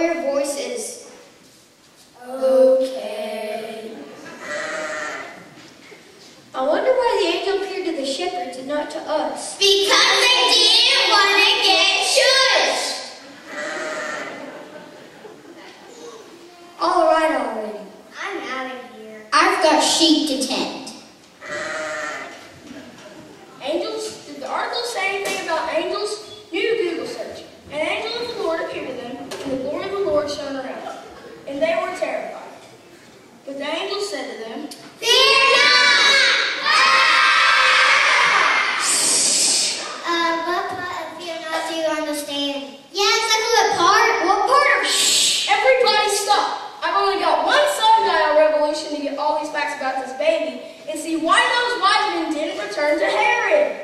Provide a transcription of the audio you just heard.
your voices. Okay. I wonder why the angel appeared to the shepherds and not to us. Because they didn't want to get shushed. All right already. I'm out of here. I've got sheep to tend. Angels? Did the article say anything about angels? New Google search. An angel of the Lord appeared to them, and the glory of the Lord shone around them, and they were terrified. But the angel said to them, Fear not! What part of fear not do you understand? Yeah, exactly what part? What part of shh? everybody stop. I've only got one sundial revolution to get all these facts about this baby and see why those wise men didn't return to Herod.